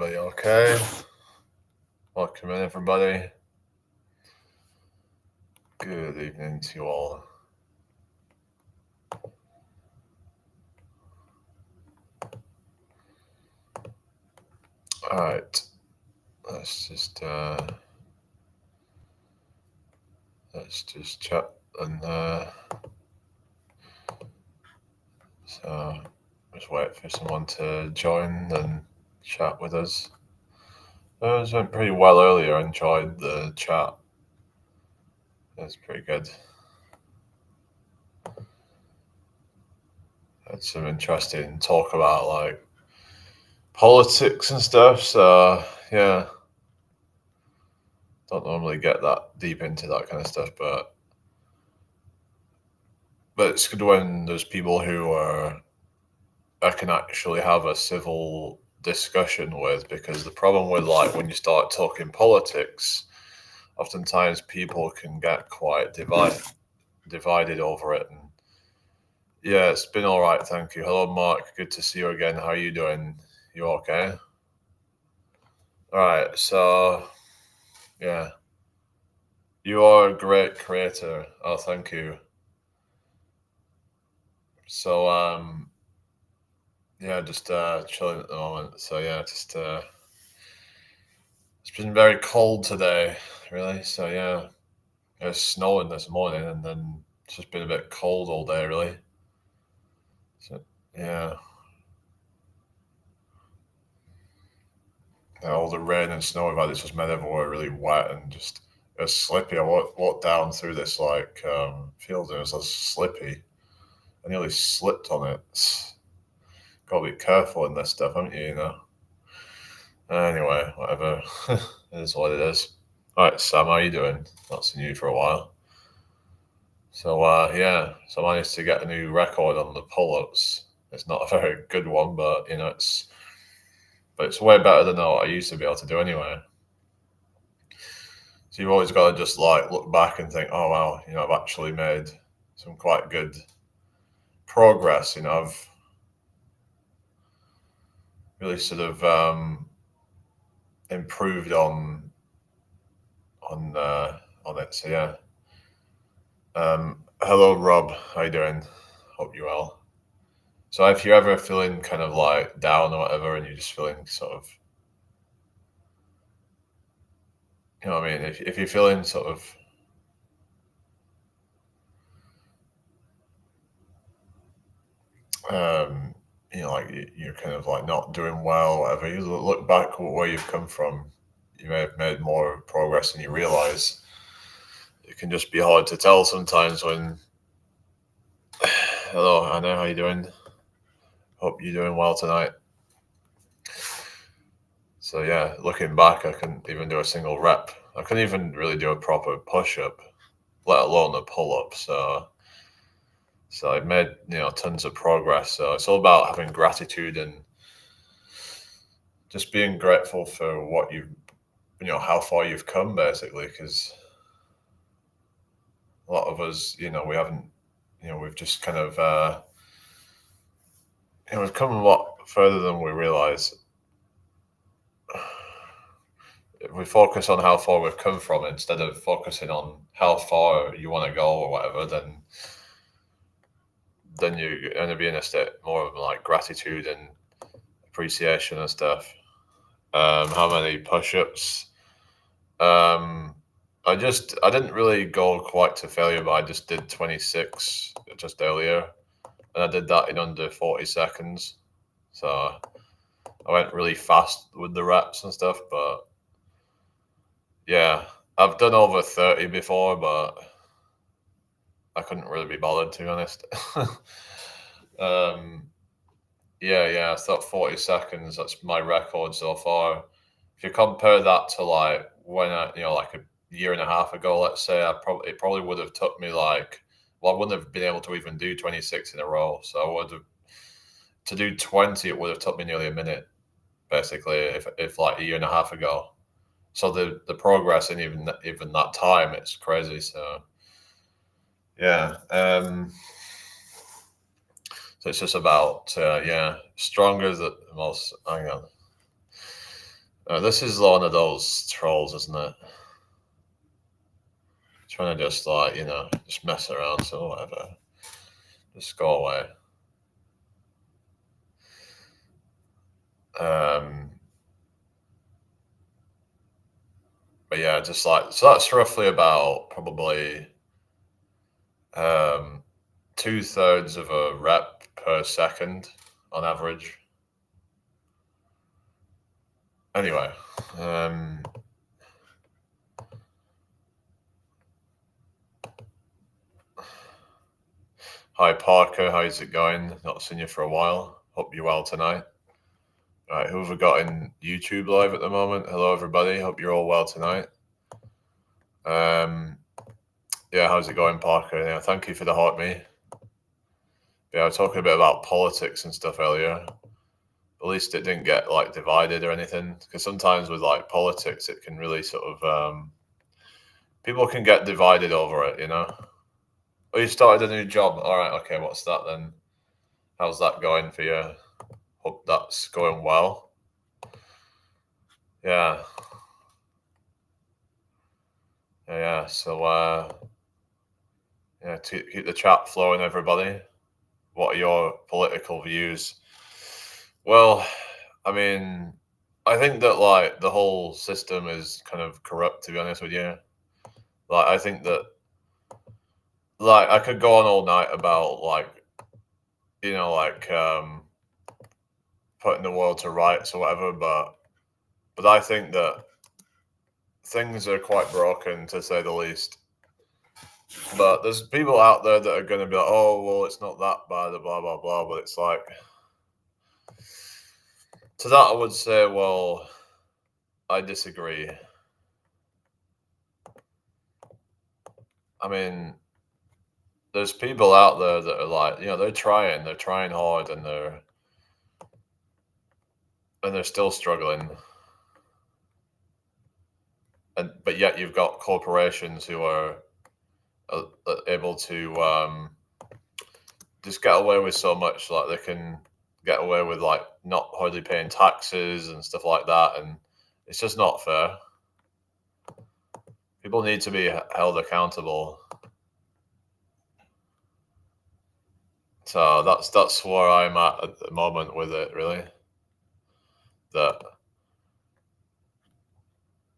everybody okay? Welcome in, everybody. Good evening to you all. All right, let's just chat and so just wait for someone to join and chat with us. It went pretty well earlier. I enjoyed the chat. It was pretty good. Had some interesting talk about like politics and stuff. So yeah, don't normally get that deep into that kind of stuff, but it's good when there's people who are I can actually have a civil discussion with, because the problem with like when you start talking politics, oftentimes people can get quite divided over it. And yeah, it's been all right, thank you. Hello, Mark. Good to see you again. How are you doing? You okay? All right. So yeah, you are a great creator. Oh, thank you. So yeah, just chilling at the moment. So yeah, just it's been very cold today, really. So yeah, it was snowing this morning, and then it's just been a bit cold all day, really. So yeah, all the rain and snow we've had, it's just made everywhere really wet and just it was slippy. I walked down through this like field, and it was so slippy. I nearly slipped on it. Gotta be careful in this stuff, haven't you? You know. Anyway, whatever. It is what it is. All right, Sam, how you doing? Not seen you for a while. So yeah, so I managed to get a new record on the pull-ups. It's not a very good one, but you know it's way better than what I used to be able to do anyway. So you've always got to just like look back and think, oh wow, I've actually made some quite good progress. I've really sort of improved on on it. So yeah. Hello, Rob. How you doing? Hope you're well. So if you're ever feeling kind of like down or whatever, and you're just feeling sort of, what I mean, if you're feeling sort of, like you're kind of like not doing well, or whatever, you look back at where you've come from. You may have made more progress than you realize. It can just be hard to tell sometimes when. Hello, Anna. How you doing? Hope you're doing well tonight. So yeah, looking back, I couldn't even do a single rep. I couldn't even really do a proper push-up, let alone a pull-up. So I made tons of progress. So it's all about having gratitude and just being grateful for what how far you've come, basically. Because a lot of us, we haven't, we've just kind of, we've come a lot further than we realize. If we focus on how far we've come from instead of focusing on how far you want to go or whatever, then you're going to be in a state more of like gratitude and appreciation and stuff. How many push-ups? I didn't really go quite to failure, but I just did 26 just earlier, and I did that in under 40 seconds. So I went really fast with the reps and stuff, but yeah, I've done over 30 before, but I couldn't really be bothered, to be honest. um, yeah, I thought 40 seconds, that's my record so far. If you compare that to like when like a year and a half ago, let's say, it probably would have took me like, well, I wouldn't have been able to even do 26 in a row. So I would have, to do 20, it would have took me nearly a minute, basically, if like a year and a half ago. So the progress in even that time, it's crazy. So yeah, so it's just about stronger the most. Hang on. This is one of those trolls, isn't it? Trying to just like, just mess around, so whatever. Just go away. But yeah, just like, so that's roughly about probably 2/3 of a rep per second on average. Anyway, hi Parker, how's it going? Not seen you for a while. Hope you're well tonight. All right, who have we got in YouTube live at the moment? Hello everybody. Hope you're all well tonight. Yeah, how's it going, Parker? Yeah, thank you for the heart, me. Yeah, I was talking a bit about politics and stuff earlier. At least it didn't get like divided or anything, because sometimes with like politics, it can really sort of people can get divided over it, Oh, you started a new job. All right, okay. What's that then? How's that going for you? Hope that's going well. Yeah. Yeah. So, yeah, keep the chat flowing, everybody. What are your political views? Well, I mean, I think that like the whole system is kind of corrupt, to be honest with you. Like, I think that like I could go on all night about like putting the world to rights or whatever, but I think that things are quite broken, to say the least. But there's people out there that are going to be like, oh, well, it's not that bad, blah blah blah. But it's like, to that I would say, well, I disagree. I mean, there's people out there that are like, they're trying hard, and they're still struggling. But yet you've got corporations who are able to just get away with so much. Like, they can get away with like not hardly paying taxes and stuff like that, and it's just not fair. People need to be held accountable. So that's where I'm at the moment with it, really. That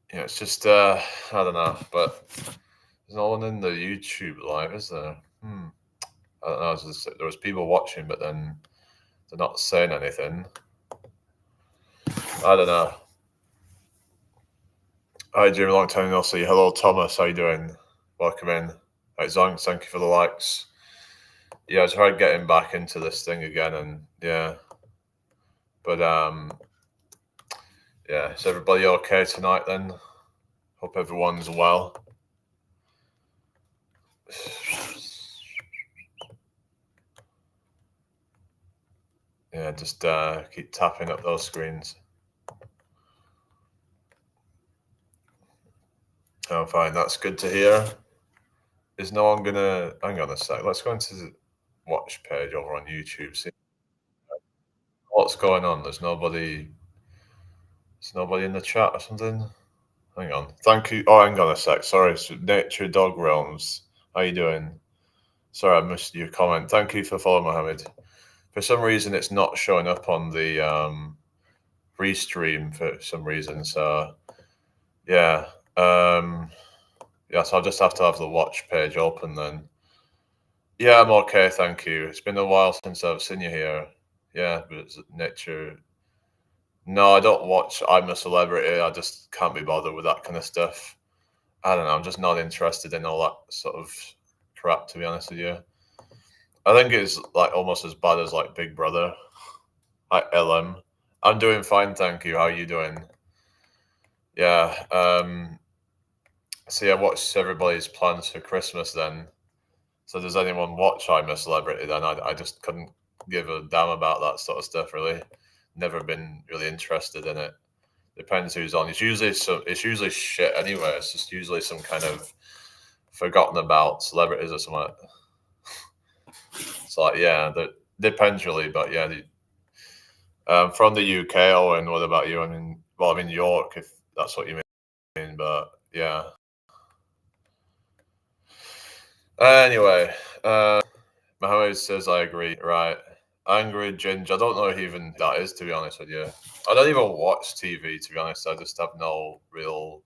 it's just I don't know, but there's no one in the YouTube live, is there? I don't know. There was people watching, but then they're not saying anything. I don't know. Hi, Jim. Long time no see. Hello, Thomas. How you doing? Welcome in. Hi, Zong. Thank you for the likes. Yeah, I tried getting back into this thing again, and yeah, but yeah. Is everybody okay tonight? Then hope everyone's well. Yeah, just keep tapping up those screens. Oh, fine. That's good to hear. Is no one gonna hang on a sec? Let's go into the watch page over on YouTube. See what's going on. There's nobody. There's nobody in the chat or something. Hang on. Thank you. Oh, hang on a sec. Sorry. It's Nature Dog Realms. How you doing? Sorry, I missed your comment. Thank you for following, Mohammed. For some reason, it's not showing up on the restream for some reason. So yeah. Yeah, so I'll just have to have the watch page open then. Yeah, I'm okay, thank you. It's been a while since I've seen you here. Yeah, but it's nature. No, I don't watch I'm a Celebrity. I just can't be bothered with that kind of stuff. I don't know. I'm just not interested in all that sort of crap, to be honest with you. I think it's like almost as bad as like Big Brother. Hi, LM. I'm doing fine, thank you. How are you doing? Yeah. So yeah, what's everybody's plans for Christmas then? So does anyone watch I'm a Celebrity then? I just couldn't give a damn about that sort of stuff, really. Never been really interested in it. Depends who's on. It's usually shit anyway. It's just usually some kind of forgotten about celebrities or something. It's like, yeah, that depends really, but yeah. From the UK, Owen, what about you? I mean, Well, I mean York, if that's what you mean, but yeah. Anyway, Mohammed says I agree. Right, Angry Ginger. I don't know who even that is, to be honest with you. I don't even watch TV, to be honest. I just have no real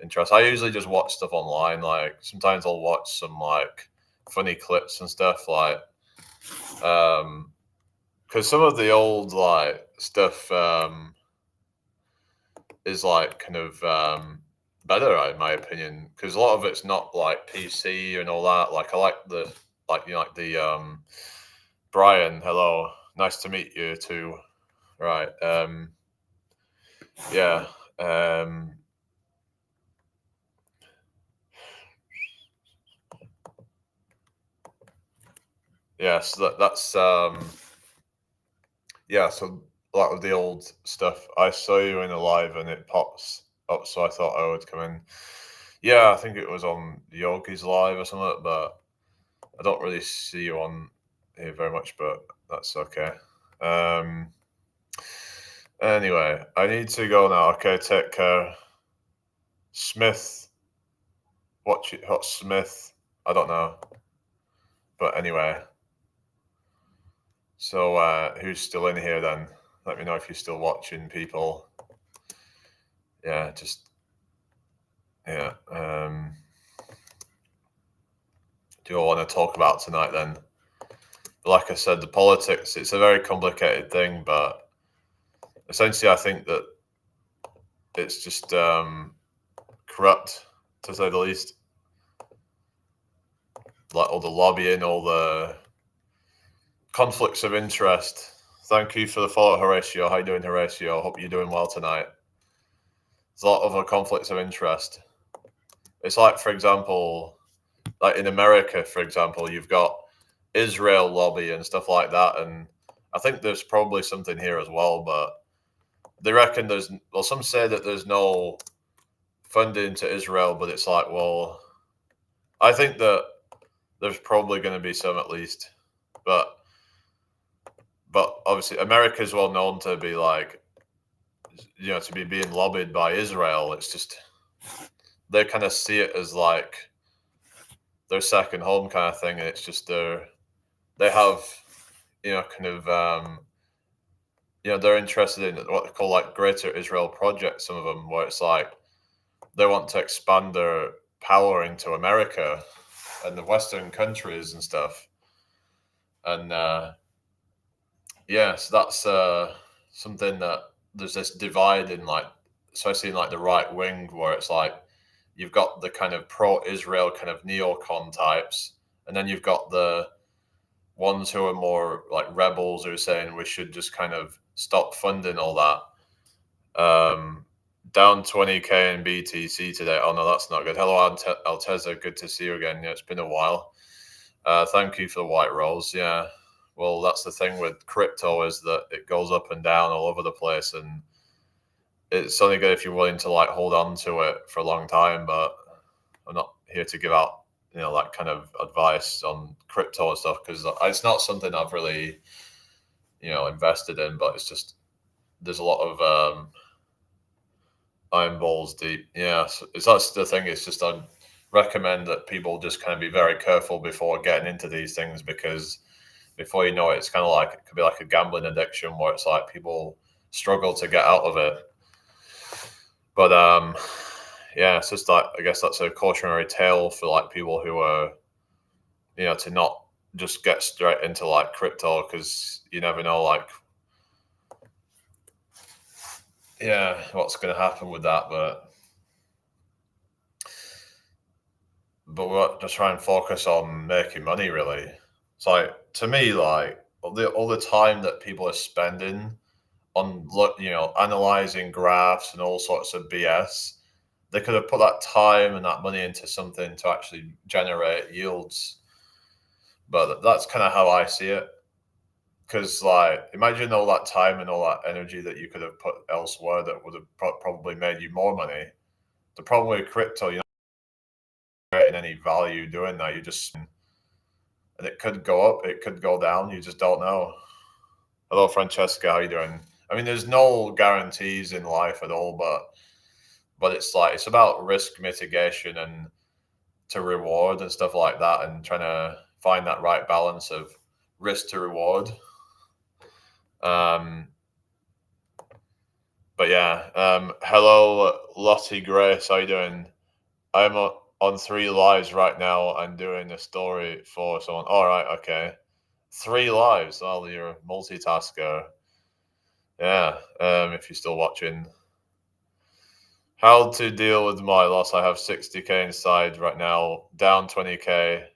interest. I usually just watch stuff online. Like sometimes I'll watch some like funny clips and stuff. Like, because some of the old like stuff is like kind of better in my opinion. Because a lot of it's not like PC and all that. Like I like the like the Brian. Hello, nice to meet you too. Right. Yeah. Yeah, so that's yeah, so a lot of the old stuff. I saw you in a live and it pops up, so I thought I would come in. Yeah, I think it was on Yogi's live or something, but I don't really see you on here very much, but that's okay. Um anyway, I need to go now. Okay, take care. Smith, watch it hot Smith. I don't know. But anyway. So who's still in here then? Let me know if you're still watching, people. Yeah, just yeah. Do I want to talk about tonight then? Like I said, the politics, it's a very complicated thing, but essentially I think that it's just corrupt, to say the least. Like all the lobbying, all the conflicts of interest. Thank you for the follow, Horatio. How you doing, Horatio? Hope you're doing well tonight. There's a lot of conflicts of interest. It's like, for example, like in America, for example, you've got Israel lobby and stuff like that, and I think there's probably something here as well, but they reckon some say that there's no funding to Israel, but it's like, well, I think that there's probably going to be some at least, but obviously America is well known to be like, to be being lobbied by Israel. It's just they kind of see it as like their second home kind of thing, and it's just they have kind of they're interested in what they call like Greater Israel Project. Some of them where it's like they want to expand their power into America and the Western countries and stuff. And so that's something that there's this divide in like, especially in like the right wing, where it's like you've got the kind of pro-Israel kind of neocon types, and then you've got the ones who are more like rebels who are saying we should just kind of stop funding all that. Down 20K in BTC today. Oh no, that's not good. Hello, Alteza. Good to see you again. Yeah, it's been a while. Thank you for the white rolls. Yeah. Well, that's the thing with crypto, is that it goes up and down all over the place, and it's only good if you're willing to like hold on to it for a long time. But I'm not here to give out that kind of advice on crypto and stuff, because it's not something I've really invested in. But it's just there's a lot of iron balls deep. Yeah, so that's the thing. It's just I'd recommend that people just kind of be very careful before getting into these things, because before you know it, it's kind of like it could be like a gambling addiction where it's like people struggle to get out of it. But yeah, it's just like I guess that's a cautionary tale for like people who are to not just get straight into like crypto, because you never know like what's going to happen with that. But we're just try and focus on making money, really. It's like, to me, like all the time that people are spending on analyzing graphs and all sorts of BS, they could have put that time and that money into something to actually generate yields. But that's kind of how I see it. Because like, imagine all that time and all that energy that you could have put elsewhere that would have probably made you more money. The problem with crypto, you're not getting any value doing that. You just, and it could go up, it could go down. You just don't know. Hello, Francesca. How you doing? I mean, there's no guarantees in life at all, but it's like it's about risk mitigation and to reward and stuff like that, and trying to find that right balance of risk to reward. Um, but yeah, hello, Lottie Grace. How you doing? I'm on three lives right now. I'm doing a story for someone. All right, okay. Three lives. Oh, you're a multitasker. Yeah. If you're still watching, how to deal with my loss? I have 60K inside right now, down 20K,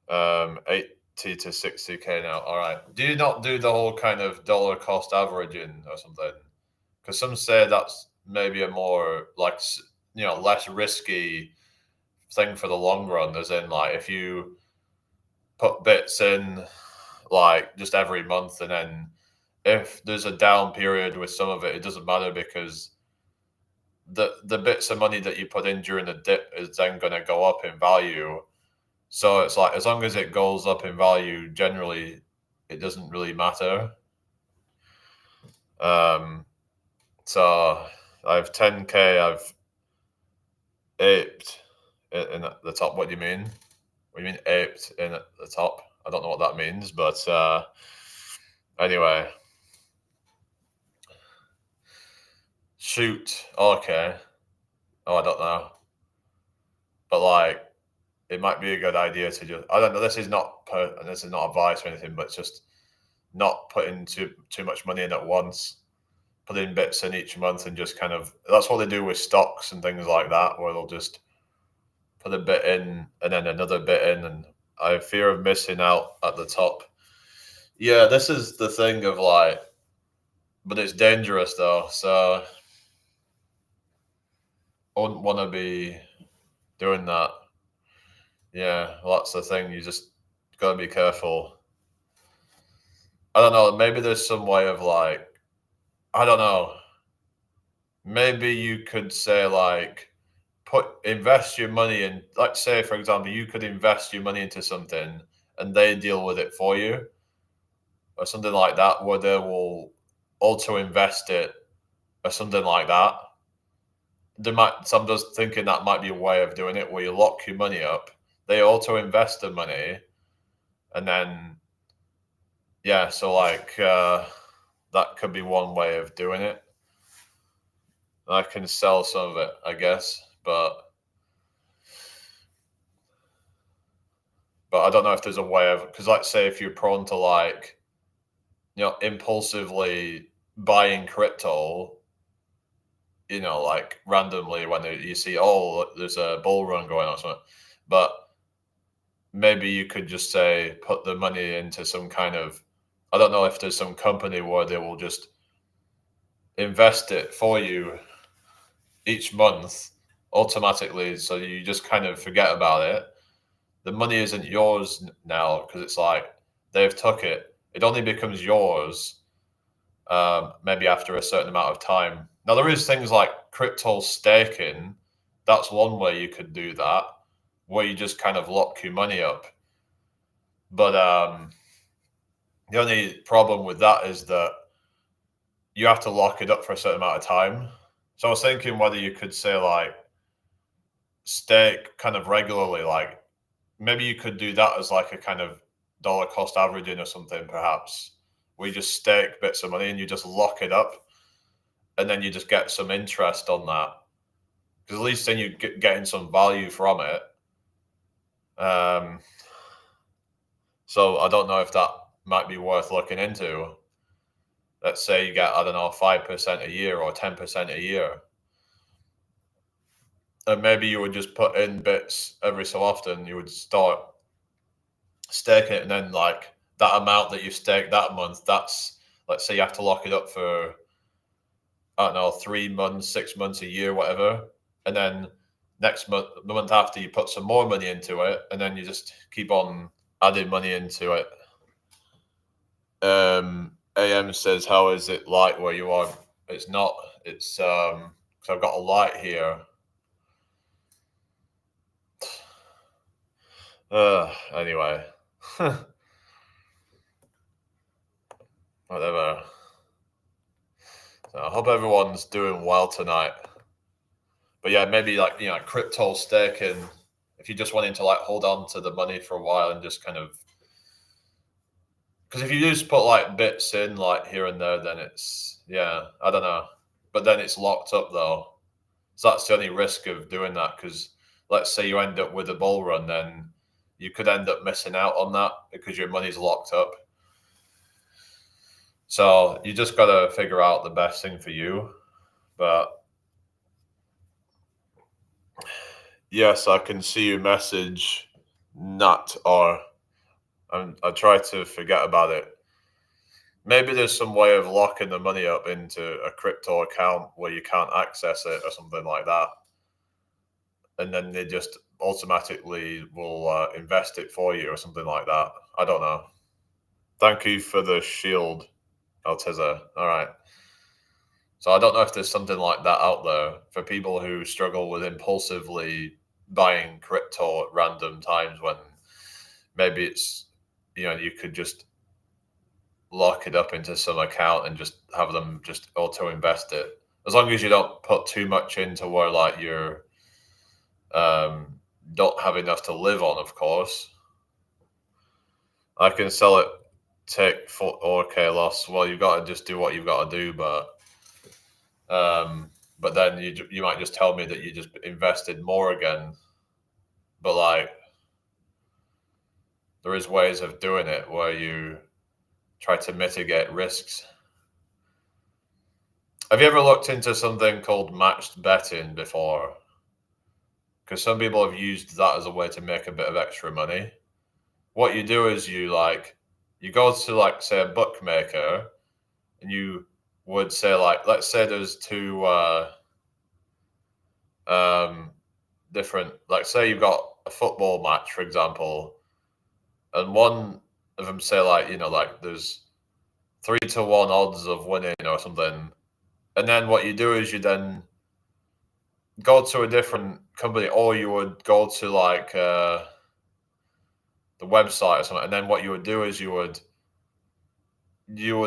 80 to 60K now. All right. Do you not do the whole kind of dollar cost averaging or something? Because some say that's maybe a more like less risky thing for the long run. As in, like if you put bits in like just every month, and then if there's a down period with some of it, it doesn't matter because the bits of money that you put in during the dip is then going to go up in value. So it's like as long as it goes up in value, generally it doesn't really matter. Um, so I have 10K. I've aped in the top. What do you mean? What do you mean aped in at the top? I don't know what that means, but anyway. Shoot. Okay. Oh, I don't know. But like, it might be a good idea to just. I don't know. This is not advice or anything, but it's just not putting too much money in at once. Put in bits in each month and just kind of. That's what they do with stocks and things like that, where they'll just put a bit in and then another bit in, and I fear of missing out at the top. Yeah, this is the thing of like, but it's dangerous though. So I wouldn't want to be doing that. Yeah, well, that's the thing. You just gotta be careful. I don't know. Maybe there's some way of like, I don't know. Maybe you could say like, invest your money in, like, say for example, you could invest your money into something, and they deal with it for you, or something like that, where they will also invest it, or something like that. So I'm just thinking that might be a way of doing it, where you lock your money up, they also invest the money, and then yeah, so like that could be one way of doing it. I can sell some of it, I guess, but I don't know if there's a way of, because like say if you're prone to like impulsively buying crypto, like randomly when you see, oh, there's a bull run going on or something, but maybe you could just say put the money into some kind of, I don't know if there's some company where they will just invest it for you each month automatically, so you just kind of forget about it. The money isn't yours now because it's like they've took it. It only becomes yours maybe after a certain amount of time. Now there is things like crypto staking. That's one way you could do that, where you just kind of lock your money up. But the only problem with that is that you have to lock it up for a certain amount of time. So I was thinking whether you could say like stake kind of regularly, like maybe you could do that as like a kind of dollar cost averaging or something, perhaps, where you just stake bits of money and you just lock it up, and then you just get some interest on that, because at least then you getting some value from it. Um, so I don't know if that might be worth looking into. Let's say you get, I don't know, 5% a year or 10% a year, and maybe you would just put in bits every so often. You would start staking it, and then like that amount that you stake that month, that's, let's say you have to lock it up for, I don't know, 3 months, 6 months, a year, whatever. And then next month, the month after, you put some more money into it, and then you just keep on adding money into it. AM says, "How is it light where you are?" It's not. It's so I've got a light here. Anyway, whatever. I hope everyone's doing well tonight. But yeah, maybe like crypto staking. If you just wanting to like hold on to the money for a while and just kind of, because if you just put like bits in like here and there, then it's I don't know. But then it's locked up though. So that's the only risk of doing that. Because let's say you end up with a bull run, then you could end up missing out on that because your money's locked up. So you just got to figure out the best thing for you. But yes, I can see your message, Nat, or I try to forget about it. Maybe there's some way of locking the money up into a crypto account where you can't access it or something like that. And then they just automatically will invest it for you or something like that. I don't know. Thank you for the shield, Alteza. All right. So I don't know if there's something like that out there for people who struggle with impulsively buying crypto at random times when maybe it's, you could just lock it up into some account and just have them just auto invest it. As long as you don't put too much into where like you're don't have enough to live on, of course. I can sell it, take 4K loss. Well, you've got to just do what you've got to do, but then you might just tell me that you just invested more again. But like, there is ways of doing it where you try to mitigate risks. Have you ever looked into something called matched betting before? Because some people have used that as a way to make a bit of extra money. What you do is you go to like say a bookmaker, and you would say like, let's say there's two different, like say you've got a football match, for example, and one of them say like, like there's 3-1 odds of winning or something. And then what you do is you then go to a different company, or you would go to like the website or something. And then what you would do is you would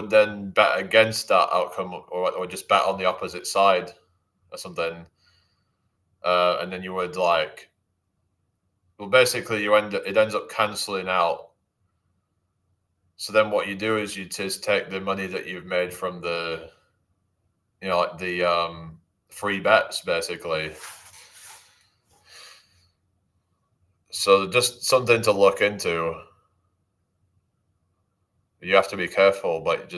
then bet against that outcome, or just bet on the opposite side or something. And then you would like, well, basically it ends up canceling out. So then what you do is you just take the money that you've made from the, like the free bets, basically. So just something to look into. You have to be careful, but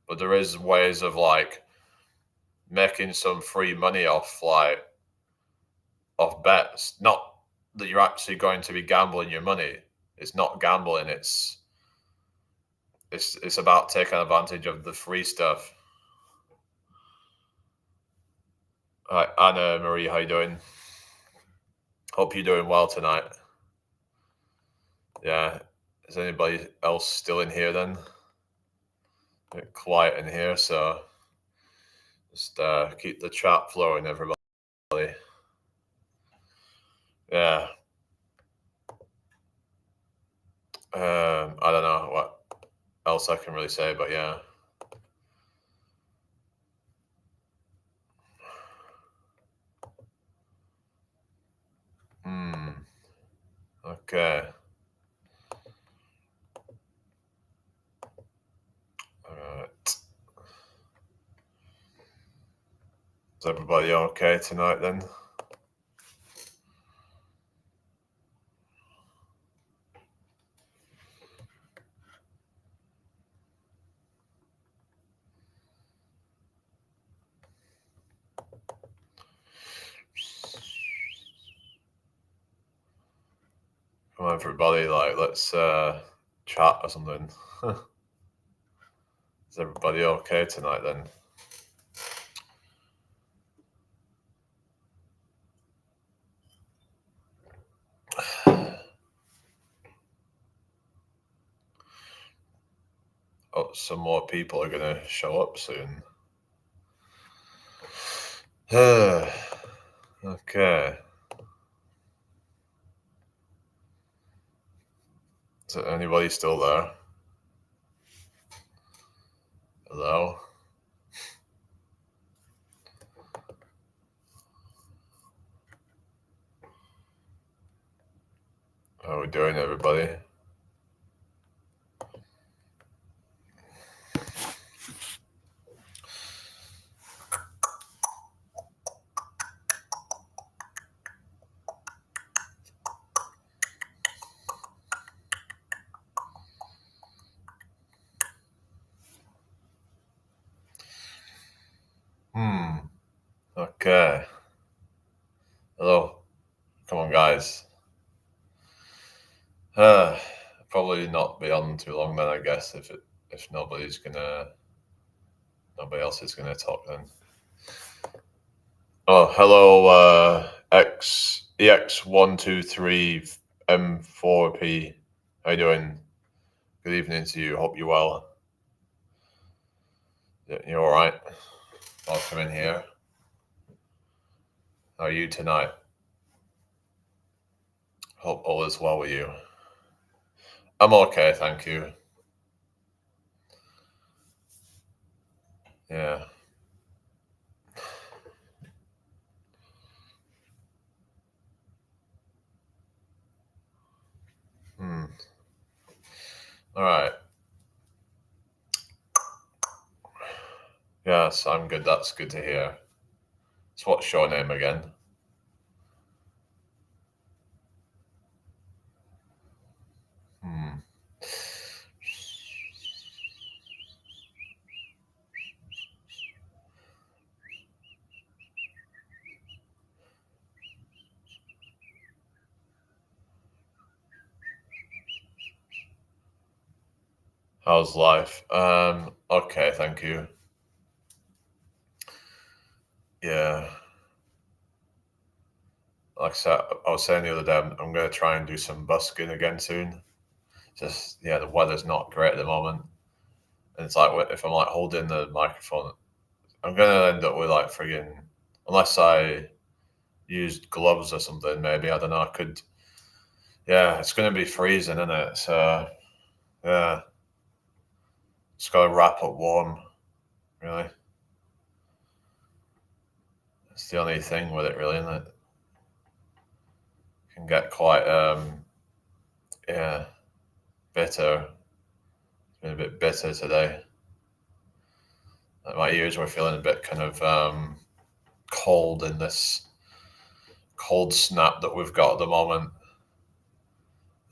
but there is ways of like making some free money off bets. Not that you're actually going to be gambling your money. It's not gambling. It's about taking advantage of the free stuff. Hi, Anna Marie, how you doing? Hope you're doing well tonight. Yeah. Is anybody else still in here then? A bit quiet in here, so just keep the chat flowing, everybody. Yeah. I don't know what else I can really say, but yeah. Okay. All right. Is everybody okay tonight then? Come on, everybody, like, let's chat or something. Is everybody okay tonight then? Oh, some more people are going to show up soon. Okay. Is anybody still there? Hello? How are we doing, everybody? Okay. Hello. Come on, guys. Probably not be on too long then, I guess, if nobody else is gonna talk then. Oh, hello, EX123M4P. How you doing? Good evening to you. Hope you're well. You all right? Welcome in here. How are you tonight? Hope all is well with you. I'm okay, thank you. Yeah. All right. Yes, I'm good. That's good to hear. So what's your name again? How's life? Okay, thank you. Yeah. Like I said, I was saying the other day, I'm going to try and do some busking again soon. Just, yeah, the weather's not great at the moment. And it's like, if I'm like holding the microphone, I'm going to end up with like friggin', unless I used gloves or something, maybe, I don't know, I could, yeah, it's going to be freezing, isn't it? So, yeah, just got to wrap up warm, really. It's the only thing with it, really, isn't it? Can get quite, yeah, bitter. It's been a bit bitter today. Like my ears were feeling a bit kind of cold in this cold snap that we've got at the moment.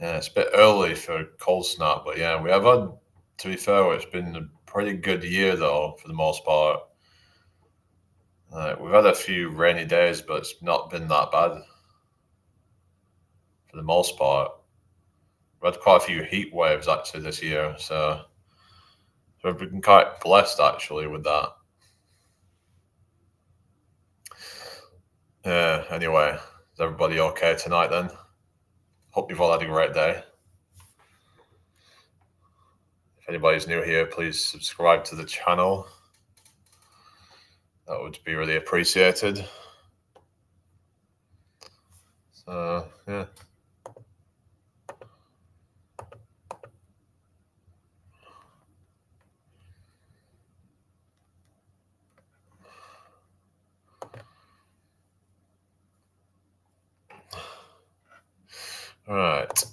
Yeah, it's a bit early for cold snap, but yeah, we have had, to be fair, it's been a pretty good year though, for the most part. We've had a few rainy days, but it's not been that bad for the most part. We've had quite a few heat waves actually this year, so we've been quite blessed actually with that. Yeah, anyway, is everybody okay tonight then? Hope you've all had a great day. If anybody's new here, please subscribe to the channel. That would be really appreciated. So, yeah. All right.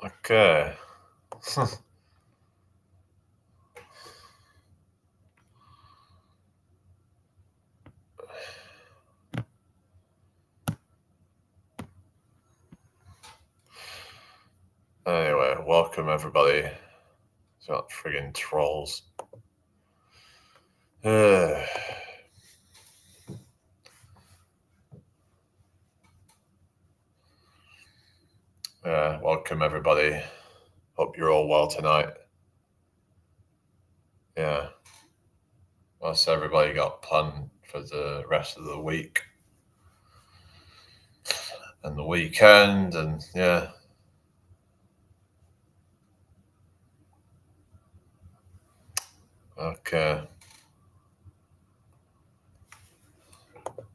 Okay. Anyway, welcome everybody. It's got friggin' trolls. Welcome everybody. Hope you're all well tonight. Yeah. What's everybody got planned for the rest of the week and the weekend? And yeah. Okay.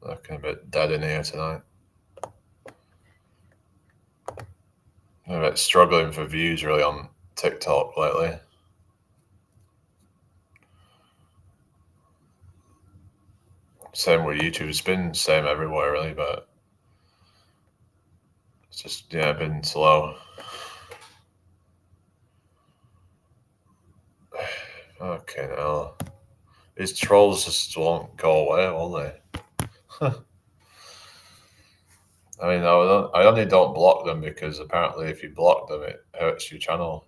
Looking a bit dead in here tonight. I'm a bit struggling for views really on TikTok lately. same with YouTube. It's been same everywhere really, but it's just been slow. Okay, now these trolls just won't go away, will they? I mean, I only don't block them because apparently if you block them, it hurts your channel.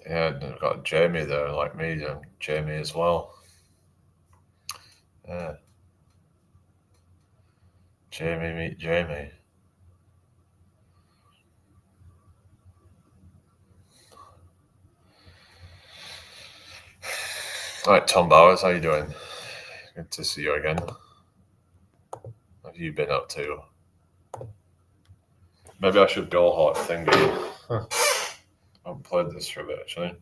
Yeah, and I've got Jamie there, like me, and Jamie as well. Yeah. Jamie, meet Jamie. All right, Tom Bowers, how you doing? Good to see you again. What have you been up to? Maybe I should go hot thingy. I haven't played this for a bit, actually.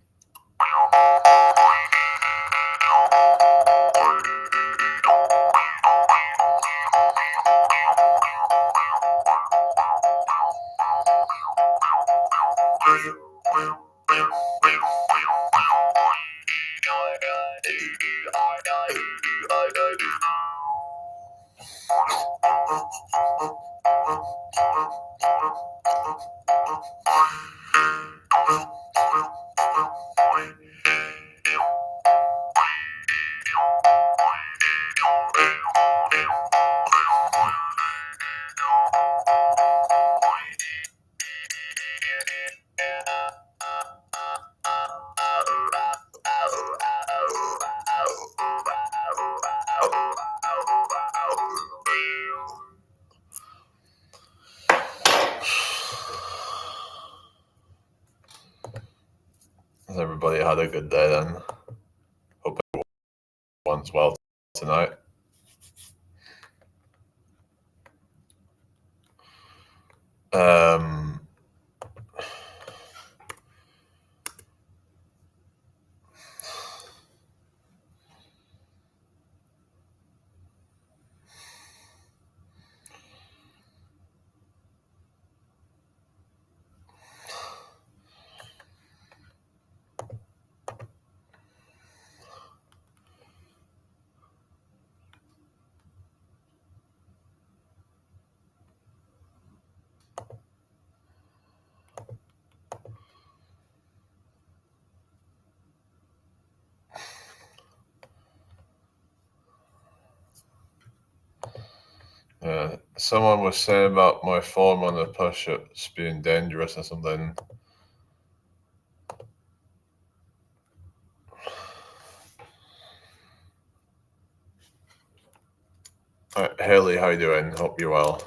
Has everybody had a good day then? Hope everyone's well tonight. Yeah, someone was saying about my form on the push-ups being dangerous or something. All right, Haley, how you doing? Hope you're well.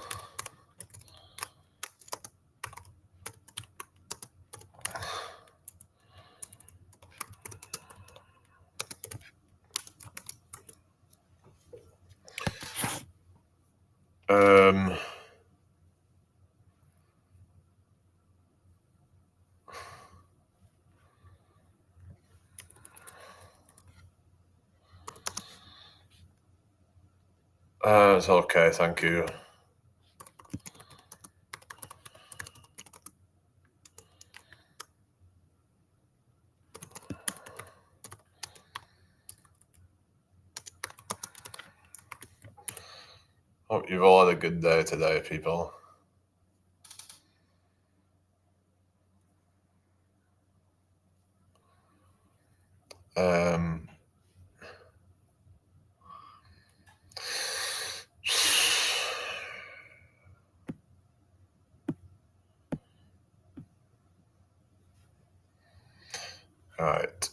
It's okay, thank you. Hope you've all had a good day today, people. All right.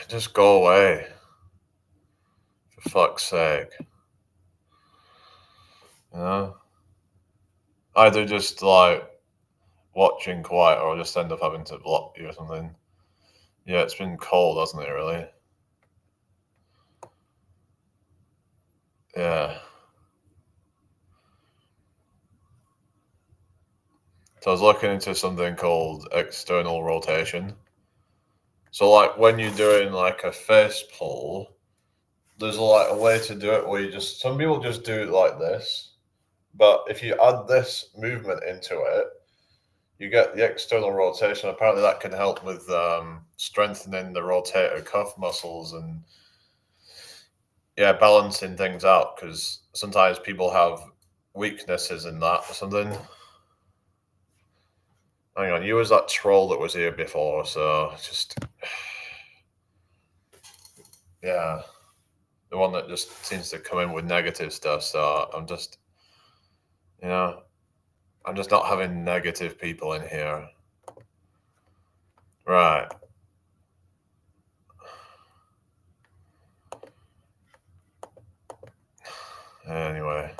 Just go away. For fuck's sake. You know? Either just like watching quiet or I'll just end up having to block you or something. Yeah, it's been cold, hasn't it, really? Yeah. So I was looking into something called external rotation. So like when you're doing like a face pull, there's like a way to do it where you just some people just do it like this, but if you add this movement into it, you get the external rotation. Apparently, that can help with strengthening the rotator cuff muscles and yeah, balancing things out because sometimes people have weaknesses in that or something. Hang on, you was that troll that was here before, so just yeah, the one that just seems to come in with negative stuff. So I'm just, you know, I'm just not having negative people in here. Right. Anyway.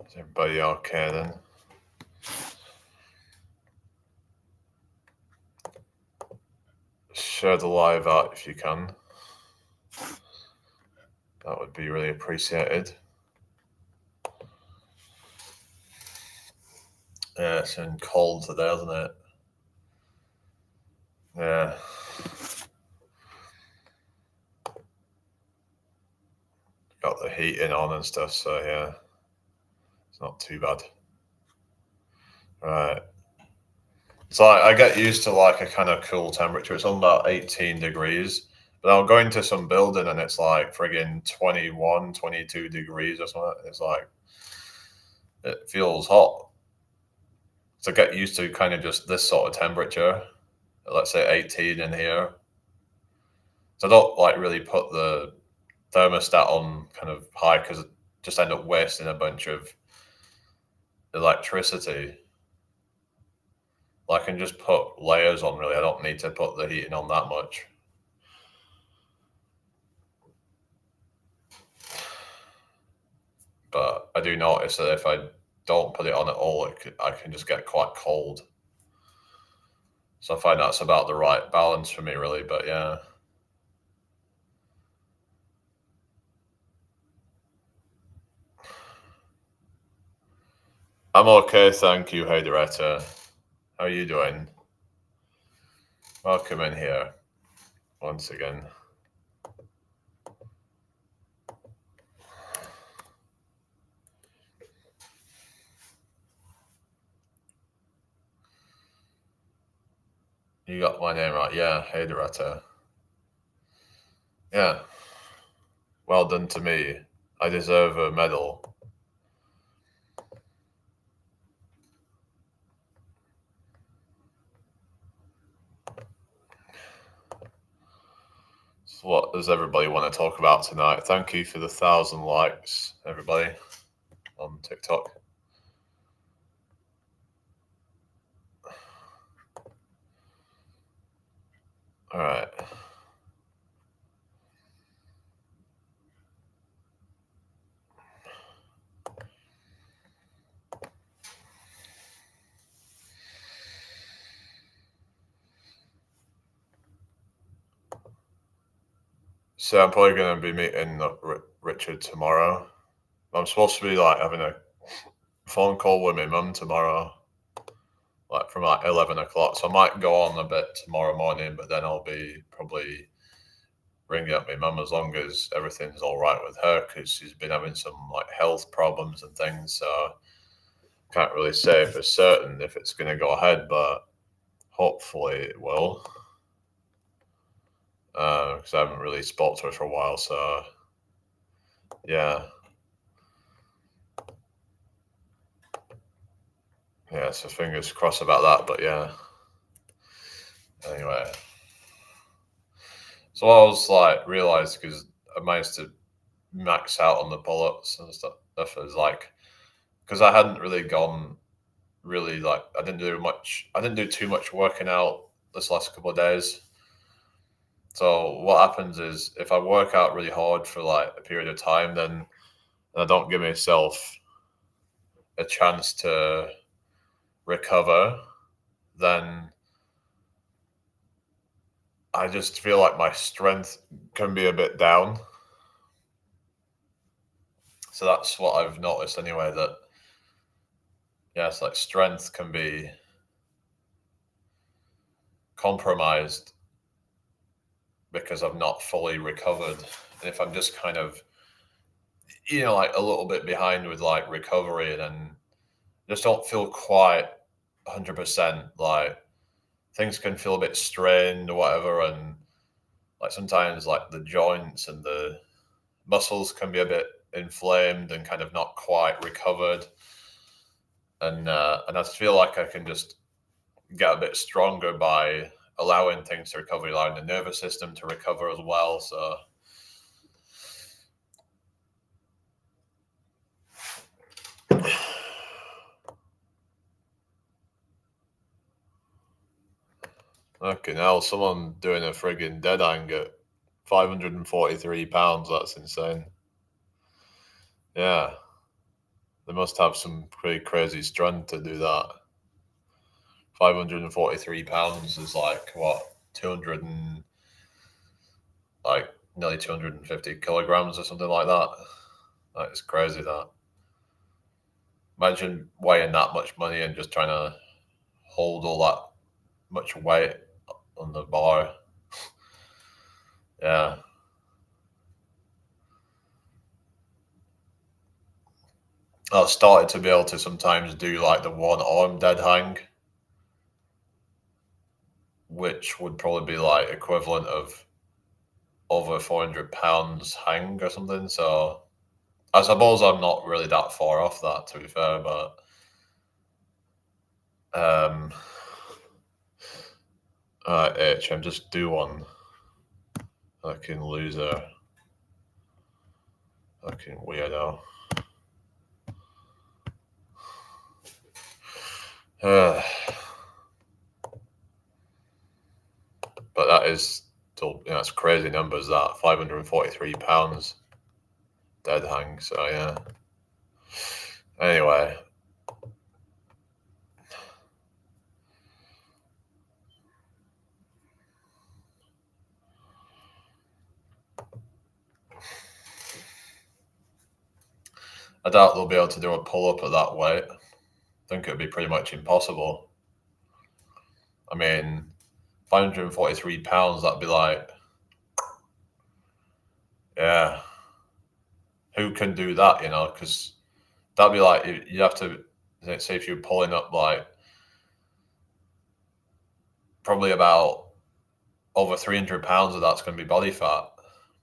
Is everybody okay then? Share the live out if you can. That would be really appreciated. Yeah, it's been cold today, hasn't it? Yeah. Got the heating on and stuff, so yeah. It's not too bad. Right. So I get used to like a kind of cool temperature. It's on about 18 degrees. But I'll go into some building and it's like friggin' 21, 22 degrees or something. It's like, it feels hot. So get used to kind of just this sort of temperature. Let's say 18 in here. So I don't like really put the thermostat on kind of high because it just end up wasting a bunch of electricity. Like I can just put layers on really. I don't need to put the heating on that much. But I do notice that if I don't put it on at all, I can just get quite cold. So I find that's about the right balance for me, really. But yeah. I'm okay, thank you, Hey Director. How are you doing? Welcome in here once again. You got my name right, yeah, Hey Director. Yeah. Well done to me. I deserve a medal. So what does everybody want to talk about tonight? Thank you for the 1,000 likes, everybody, on TikTok. All right. So I'm probably going to be meeting Richard tomorrow. I'm supposed to be like having a phone call with my mum tomorrow, like from like 11 o'clock. So I might go on a bit tomorrow morning, but then I'll be probably ringing up my mum as long as everything's all right with her because she's been having some like health problems and things. So can't really say for certain if it's going to go ahead, but hopefully it will. Because I haven't really spoke to her for a while. So yeah. Yeah, so fingers crossed about that. But yeah. Anyway. So I was like realized because I managed to max out on the pull-ups and stuff. Is like because I hadn't really gone really like I didn't do much. I didn't do too much working out this last couple of days. So what happens is if I work out really hard for like a period of time, then I don't give myself a chance to recover, then I just feel like my strength can be a bit down. So that's what I've noticed anyway, that yes, like strength can be compromised because I've not fully recovered. And if I'm just kind of, like a little bit behind with like recovery, and then just don't feel quite 100%, like things can feel a bit strained or whatever. And like sometimes like the joints and the muscles can be a bit inflamed and kind of not quite recovered. And I just feel like I can just get a bit stronger by allowing things to recover, allowing the nervous system to recover as well. So okay, now someone doing a friggin' dead hang at 543 pounds. That's insane. Yeah, they must have some pretty crazy strength to do that. 543 pounds is like what, 200 and like nearly 250 kilograms or something like that. That is crazy. That, imagine weighing that much money and just trying to hold all that much weight on the bar. Yeah. I've started to be able to sometimes do like the one arm dead hang, which would probably be like equivalent of over 400 pounds hang or something. So I suppose I'm not really that far off that, to be fair, but I'm just do one fucking loser, fucking weirdo. But that is still, it's crazy numbers, that 543 pounds dead hang. So yeah. Anyway, I doubt they'll be able to do a pull up at that weight. I think it'd be pretty much impossible. I mean, 543 pounds, that'd be like, yeah, who can do that, Because that'd be like, you'd have to, say, if you're pulling up like probably about over 300 pounds of that's going to be body fat,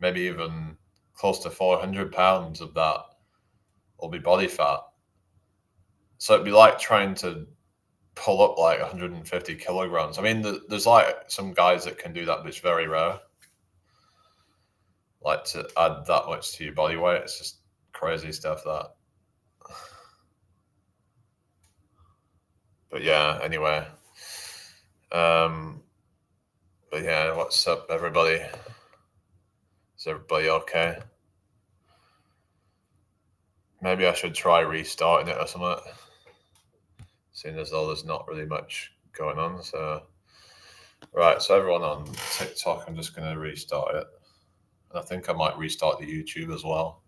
maybe even close to 400 pounds of that will be body fat. So it'd be like trying to pull up like 150 kilograms. I mean, there's like some guys that can do that, but it's very rare. Like to add that much to your body weight, it's just crazy stuff, that. But yeah, anyway. But yeah, what's up, everybody? Is everybody okay? Maybe I should try restarting it or something, seeing as though there's not really much going on. So, right, so everyone on TikTok, I'm just going to restart it. And I think I might restart the YouTube as well.